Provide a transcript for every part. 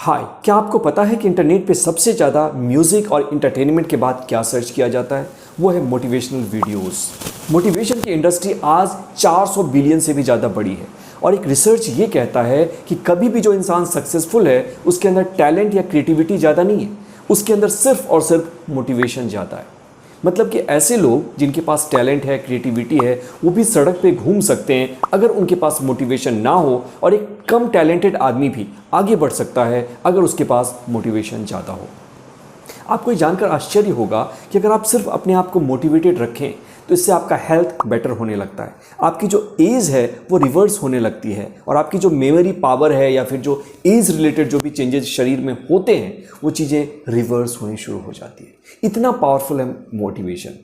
हाय, क्या आपको पता है कि इंटरनेट पे सबसे ज़्यादा म्यूज़िक और इंटरटेनमेंट के बाद क्या सर्च किया जाता है? वो है मोटिवेशनल वीडियोस। मोटिवेशन की इंडस्ट्री आज 400 बिलियन से भी ज़्यादा बड़ी है और एक रिसर्च ये कहता है कि कभी भी जो इंसान सक्सेसफुल है उसके अंदर टैलेंट या क्रिएटिविटी ज़्यादा नहीं है, उसके अंदर सिर्फ और सिर्फ मोटिवेशन ज़्यादा है। मतलब कि ऐसे लोग जिनके पास टैलेंट है, क्रिएटिविटी है, वो भी सड़क पे घूम सकते हैं अगर उनके पास मोटिवेशन ना हो, और एक कम टैलेंटेड आदमी भी आगे बढ़ सकता है अगर उसके पास मोटिवेशन ज़्यादा हो। आपको ये जानकर आश्चर्य होगा कि अगर आप सिर्फ अपने आप को मोटिवेटेड रखें तो इससे आपका हेल्थ बेटर होने लगता है, आपकी जो एज है वो रिवर्स होने लगती है और आपकी जो मेमोरी पावर है या फिर जो एज रिलेटेड जो भी चेंजेस शरीर में होते हैं वो चीज़ें रिवर्स होनी शुरू हो जाती है। इतना पावरफुल है मोटिवेशन।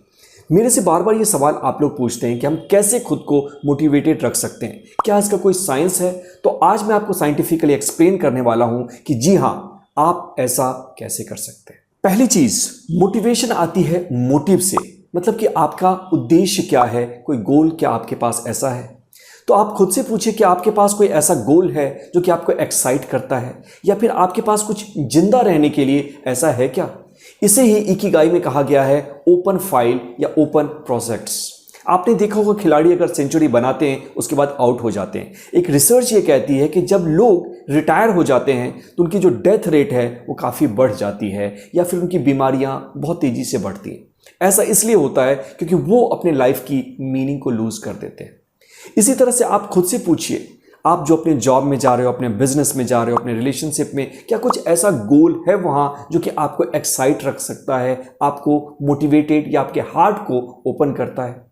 मेरे से बार बार ये सवाल आप लोग पूछते हैं कि हम कैसे खुद को मोटिवेटेड रख सकते हैं, क्या इसका कोई साइंस है? तो आज मैं आपको साइंटिफिकली एक्सप्लेन करने वाला हूं कि जी हाँ, आप ऐसा कैसे कर सकते हैं। पहली चीज, मोटिवेशन आती है मोटिव से, मतलब कि आपका उद्देश्य क्या है, कोई गोल क्या आपके पास ऐसा है। तो आप खुद से पूछिए कि आपके पास कोई ऐसा गोल है जो कि आपको एक्साइट करता है, या फिर आपके पास कुछ जिंदा रहने के लिए ऐसा है क्या? इसे ही इकिगाई में कहा गया है ओपन फाइल या ओपन प्रोजेक्ट्स। आपने देखा होगा खिलाड़ी अगर सेंचुरी बनाते हैं उसके बाद आउट हो जाते हैं। एक रिसर्च ये कहती है कि जब लोग रिटायर हो जाते हैं तो उनकी जो डेथ रेट है वो काफ़ी बढ़ जाती है या फिर उनकी बीमारियां बहुत तेज़ी से बढ़ती हैं। ऐसा इसलिए होता है क्योंकि वो अपने लाइफ की मीनिंग को लूज कर देते हैं। इसी तरह से आप खुद से पूछिए, आप जो अपने जॉब में जा रहे हो, अपने बिजनेस में जा रहे हो, अपने रिलेशनशिप में, क्या कुछ ऐसा गोल है वहां जो कि आपको एक्साइट रख सकता है, आपको मोटिवेटेड या आपके हार्ट को ओपन करता है?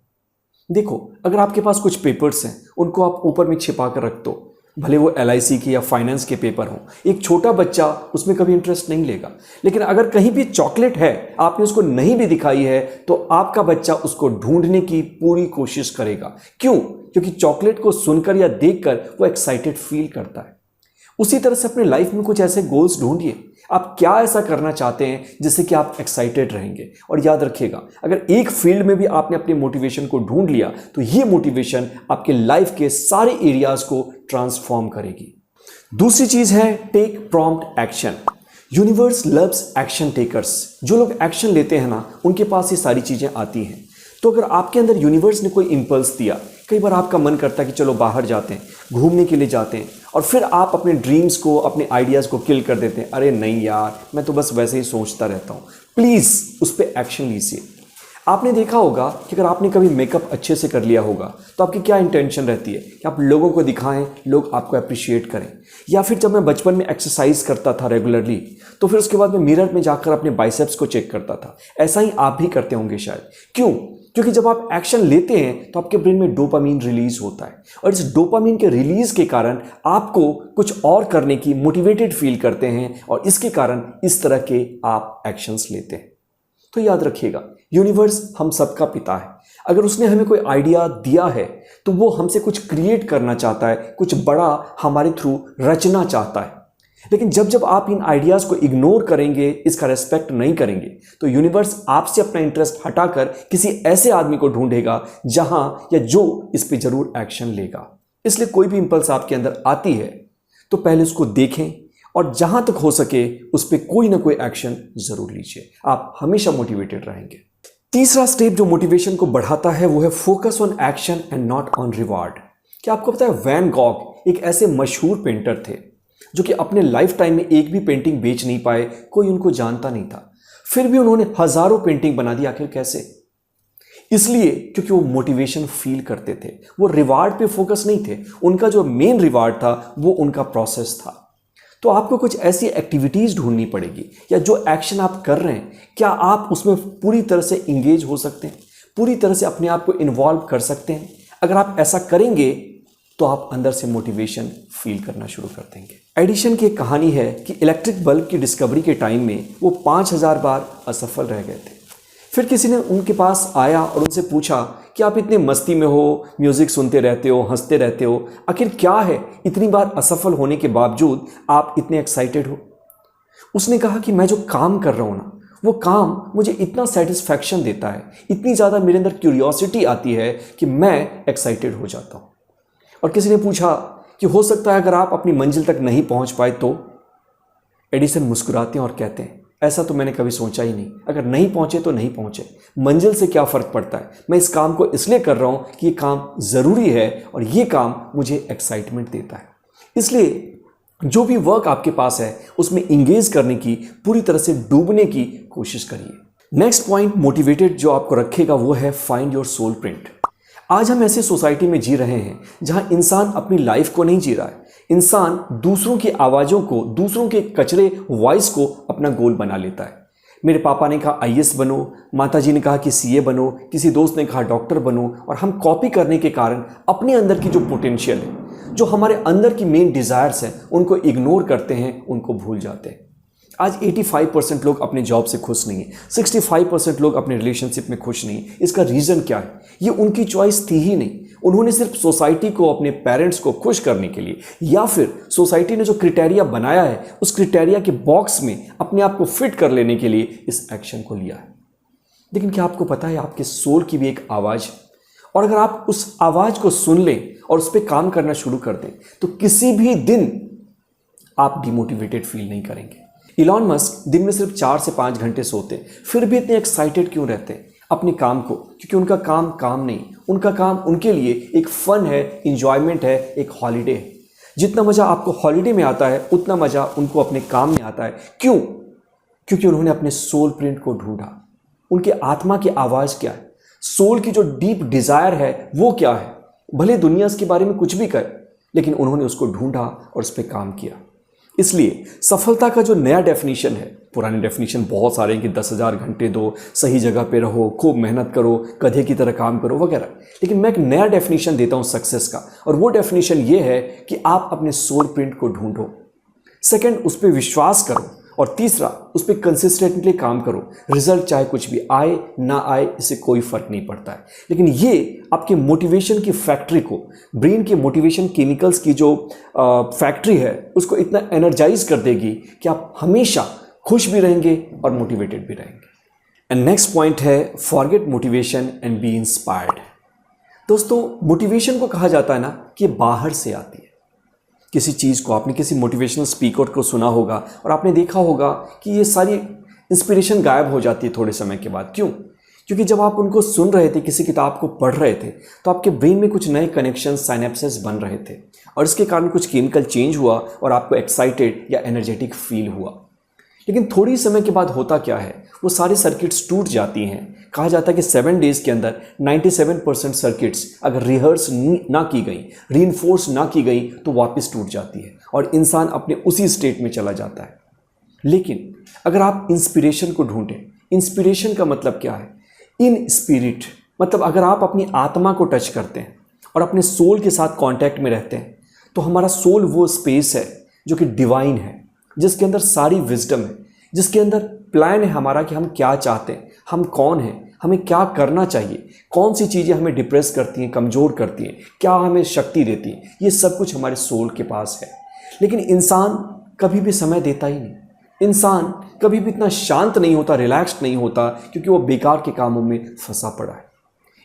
देखो, अगर आपके पास कुछ पेपर्स हैं उनको आप ऊपर में छिपा कर रख दो, भले वो LIC के या फाइनेंस के पेपर हों, एक छोटा बच्चा उसमें कभी इंटरेस्ट नहीं लेगा। लेकिन अगर कहीं भी चॉकलेट है, आपने उसको नहीं भी दिखाई है, तो आपका बच्चा उसको ढूंढने की पूरी कोशिश करेगा। क्यों? क्योंकि चॉकलेट को सुनकर या देखकर वो एक्साइटेड फील करता है। उसी तरह से अपने लाइफ में कुछ ऐसे गोल्स ढूंढिए, आप क्या ऐसा करना चाहते हैं जिससे कि आप एक्साइटेड रहेंगे। और याद रखिएगा, अगर एक फील्ड में भी आपने अपने मोटिवेशन को ढूंढ लिया तो ये मोटिवेशन आपके लाइफ के सारे एरियाज को ट्रांसफॉर्म करेगी। दूसरी चीज है take prompt action. Universe loves action takers. जो लोग एक्शन लेते हैं ना, उनके पास ये सारी चीजें आती हैं। तो अगर आपके अंदर यूनिवर्स ने कोई इंपल्स दिया, कई बार आपका मन करता है कि चलो बाहर जाते हैं, घूमने के लिए जाते हैं, और फिर आप अपने ड्रीम्स को, अपने आइडियाज़ को किल कर देते हैं। अरे नहीं यार, मैं तो बस वैसे ही सोचता रहता हूँ। प्लीज़ उस पर एक्शन लीजिए। आपने देखा होगा कि अगर आपने कभी मेकअप अच्छे से कर लिया होगा तो आपकी क्या इंटेंशन रहती है कि आप लोगों को दिखाएं, लोग आपको अप्रिशिएट करें। या फिर जब मैं बचपन में एक्सरसाइज करता था रेगुलरली, तो फिर उसके बाद मैं मिरर में जाकर अपने बाइसेप्स को चेक करता था। ऐसा ही आप भी करते होंगे शायद। क्यों? क्योंकि जब आप एक्शन लेते हैं तो आपके ब्रेन में डोपामीन रिलीज होता है, और इस डोपामीन के रिलीज के कारण आपको कुछ और करने की मोटिवेटेड फील करते हैं, और इसके कारण इस तरह के आप एक्शंस लेते हैं। तो याद रखिएगा, यूनिवर्स हम सबका पिता है। अगर उसने हमें कोई आइडिया दिया है तो वो हमसे कुछ क्रिएट करना चाहता है, कुछ बड़ा हमारे थ्रू रचना चाहता है। लेकिन जब जब आप इन आइडियाज को इग्नोर करेंगे, इसका रेस्पेक्ट नहीं करेंगे, तो यूनिवर्स आपसे अपना इंटरेस्ट हटाकर किसी ऐसे आदमी को ढूंढेगा जहां या जो इस पे जरूर एक्शन लेगा। इसलिए कोई भी इंपल्स आपके अंदर आती है तो पहले उसको देखें और जहां तक हो सके उस पर कोई ना कोई एक्शन जरूर लीजिए। आप हमेशा मोटिवेटेड रहेंगे। तीसरा स्टेप जो मोटिवेशन को बढ़ाता है वो है focus on action and not on reward. क्या आपको पता है, वैन गॉग एक ऐसे मशहूर पेंटर थे जो कि अपने लाइफ टाइम में एक भी पेंटिंग बेच नहीं पाए, कोई उनको जानता नहीं था। फिर भी उन्होंने हजारों पेंटिंग बना दी। आखिर कैसे? इसलिए क्योंकि वो मोटिवेशन फील करते थे, वो रिवार्ड पे फोकस नहीं थे। उनका जो मेन रिवार्ड था वो उनका प्रोसेस था। तो आपको कुछ ऐसी एक्टिविटीज ढूंढनी पड़ेगी, या जो एक्शन आप कर रहे हैं क्या आप उसमें पूरी तरह से इंगेज हो सकते हैं, पूरी तरह से अपने आप को इन्वॉल्व कर सकते हैं। अगर आप ऐसा करेंगे तो आप अंदर से मोटिवेशन फील करना शुरू कर देंगे। एडिशन की एक कहानी है कि इलेक्ट्रिक बल्ब की डिस्कवरी के टाइम में वो 5000 बार असफल रह गए थे। फिर किसी ने उनके पास आया और उनसे पूछा कि आप इतने मस्ती में हो, म्यूजिक सुनते रहते हो, हंसते रहते हो, आखिर क्या है इतनी बार असफल होने के बावजूद आप इतने एक्साइटेड हो? उसने कहा कि मैं जो काम कर रहा हूं ना, वो काम मुझे इतना सेटिस्फैक्शन देता है, इतनी ज़्यादा मेरे अंदर क्यूरियोसिटी आती है कि मैं एक्साइटेड हो जाता हूँ। और किसी ने पूछा कि हो सकता है अगर आप अपनी मंजिल तक नहीं पहुँच पाए तो? एडिसन मुस्कुराते हैं और कहते हैं, ऐसा तो मैंने कभी सोचा ही नहीं, अगर नहीं पहुंचे तो नहीं पहुंचे, मंजिल से क्या फ़र्क पड़ता है, मैं इस काम को इसलिए कर रहा हूं कि ये काम ज़रूरी है और ये काम मुझे एक्साइटमेंट देता है। इसलिए जो भी वर्क आपके पास है उसमें इंगेज करने की, पूरी तरह से डूबने की कोशिश करिए। नेक्स्ट पॉइंट मोटिवेटेड जो आपको रखेगा वो है फाइंड योर सोल प्रिंट। आज हम ऐसी सोसाइटी में जी रहे हैं जहां इंसान अपनी लाइफ को नहीं जी रहा है, इंसान दूसरों की आवाज़ों को, दूसरों के कचरे वॉइस को अपना गोल बना लेता है। मेरे पापा ने कहा आईएएस बनो, माता जी ने कहा कि सीए बनो, किसी दोस्त ने कहा डॉक्टर बनो, और हम कॉपी करने के कारण अपने अंदर की जो पोटेंशियल है, जो हमारे अंदर की मेन डिज़ायर्स हैं, उनको इग्नोर करते हैं, उनको भूल जाते हैं। आज 85% लोग अपने जॉब से खुश नहीं हैं, 65% लोग अपने रिलेशनशिप में खुश नहीं हैं। इसका रीज़न क्या है? ये उनकी चॉइस थी ही नहीं। उन्होंने सिर्फ सोसाइटी को, अपने पेरेंट्स को खुश करने के लिए, या फिर सोसाइटी ने जो क्राइटेरिया बनाया है उस क्राइटेरिया के बॉक्स में अपने आप को फिट कर लेने के लिए इस एक्शन को लिया है। लेकिन क्या आपको पता है आपके सोल की भी एक आवाज़ है, और अगर आप उस आवाज़ को सुन लें और उस पर काम करना शुरू कर दें तो किसी भी दिन आप डिमोटिवेटेड फील नहीं करेंगे। इलॉन मस्क दिन में सिर्फ 4 से 5 घंटे सोते, फिर भी इतने एक्साइटेड क्यों रहते हैं अपने काम को? क्योंकि उनका काम काम नहीं, उनका काम उनके लिए एक फन है, इंजॉयमेंट है, एक हॉलीडे है। जितना मज़ा आपको हॉलीडे में आता है उतना मज़ा उनको अपने काम में आता है। क्यों? क्योंकि उन्होंने अपने सोल प्रिंट को ढूंढा। उनके आत्मा की आवाज़ क्या है, सोल की जो डीप डिज़ायर है वो क्या है। भले दुनिया इसके बारे में कुछ भी करे, लेकिन उन्होंने उसको ढूंढा और उस पर काम किया। इसलिए सफलता का जो नया डेफिनेशन है, पुराने डेफिनेशन बहुत सारे हैं कि 10,000 घंटे दो, सही जगह पे रहो, खूब मेहनत करो, गधे की तरह काम करो वगैरह, लेकिन मैं एक नया डेफिनेशन देता हूं सक्सेस का, और वो डेफिनेशन ये है कि आप अपने सोल प्रिंट को ढूंढो। सेकंड, उस पर विश्वास करो, और तीसरा, उस पर कंसिस्टेंटली काम करो। रिजल्ट चाहे कुछ भी आए ना आए, इससे कोई फर्क नहीं पड़ता है, लेकिन ये आपके मोटिवेशन की फैक्ट्री को, ब्रेन के मोटिवेशन केमिकल्स की जो फैक्ट्री है, उसको इतना एनर्जाइज कर देगी कि आप हमेशा खुश भी रहेंगे और मोटिवेटेड भी रहेंगे। एंड नेक्स्ट पॉइंट है forget motivation and B inspired. दोस्तों, मोटिवेशन को कहा जाता है ना कि बाहर से आती है। किसी चीज़ को, आपने किसी मोटिवेशनल स्पीकर को सुना होगा और आपने देखा होगा कि ये सारी इंस्पिरेशन गायब हो जाती है थोड़े समय के बाद। क्यों? क्योंकि जब आप उनको सुन रहे थे, किसी किताब को पढ़ रहे थे, तो आपके ब्रेन में कुछ नए कनेक्शन, साइनेप्सेस बन रहे थे, और इसके कारण कुछ केमिकल चेंज हुआ और आपको एक्साइटेड या एनर्जेटिक फील हुआ। लेकिन थोड़ी समय के बाद होता क्या है, वो सारे सर्किट्स टूट जाती हैं। कहा जाता है कि 7 डेज़ के अंदर 97% सर्किट्स अगर रिहर्स ना की गई, रीइंफोर्स ना की गई, तो वापस टूट जाती है और इंसान अपने उसी स्टेट में चला जाता है। लेकिन अगर आप इंस्पिरेशन को ढूंढें, इंस्पिरेशन का मतलब क्या है? इन स्पिरिट, मतलब अगर आप अपनी आत्मा को टच करते हैं और अपने सोल के साथ कांटेक्ट में रहते हैं, तो हमारा सोल वो स्पेस है जो कि डिवाइन है, जिसके अंदर सारी विजडम है, जिसके अंदर प्लान है हमारा कि हम क्या चाहते हैं, हम कौन हैं, हमें क्या करना चाहिए, कौन सी चीज़ें हमें डिप्रेस करती हैं, कमज़ोर करती हैं, क्या हमें शक्ति देती हैं। ये सब कुछ हमारे सोल के पास है। लेकिन इंसान कभी भी समय देता ही नहीं, इंसान कभी भी इतना शांत नहीं होता, रिलैक्स्ड नहीं होता, क्योंकि वो बेकार के कामों में फंसा पड़ा है।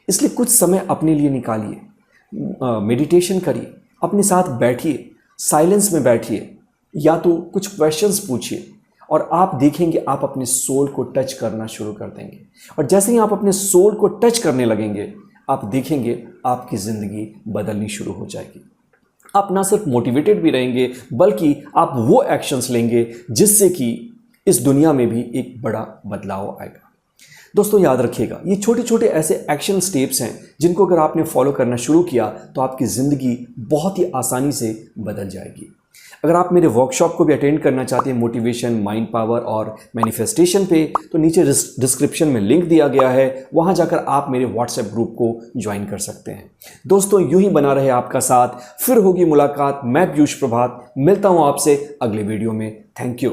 इसलिए कुछ समय अपने लिए निकालिए, मेडिटेशन करिए, अपने साथ बैठिए, साइलेंस में बैठिए, या तो कुछ क्वेश्चंस पूछिए, और आप देखेंगे आप अपने सोल को टच करना शुरू कर देंगे। और जैसे ही आप अपने सोल को टच करने लगेंगे, आप देखेंगे आपकी ज़िंदगी बदलनी शुरू हो जाएगी। आप ना सिर्फ मोटिवेटेड भी रहेंगे, बल्कि आप वो एक्शंस लेंगे जिससे कि इस दुनिया में भी एक बड़ा बदलाव आएगा। दोस्तों, याद रखिएगा, ये छोटे छोटे ऐसे एक्शन स्टेप्स हैं जिनको अगर आपने फॉलो करना शुरू किया तो आपकी ज़िंदगी बहुत ही आसानी से बदल जाएगी। अगर आप मेरे वर्कशॉप को भी अटेंड करना चाहते हैं, मोटिवेशन, माइंड पावर और मैनिफेस्टेशन पे, तो नीचे डिस्क्रिप्शन में लिंक दिया गया है, वहाँ जाकर आप मेरे व्हाट्सएप ग्रुप को ज्वाइन कर सकते हैं। दोस्तों, यूं ही बना रहे आपका साथ, फिर होगी मुलाकात। मैं पीयूष प्रभात मिलता हूँ आपसे अगले वीडियो में। Thank you.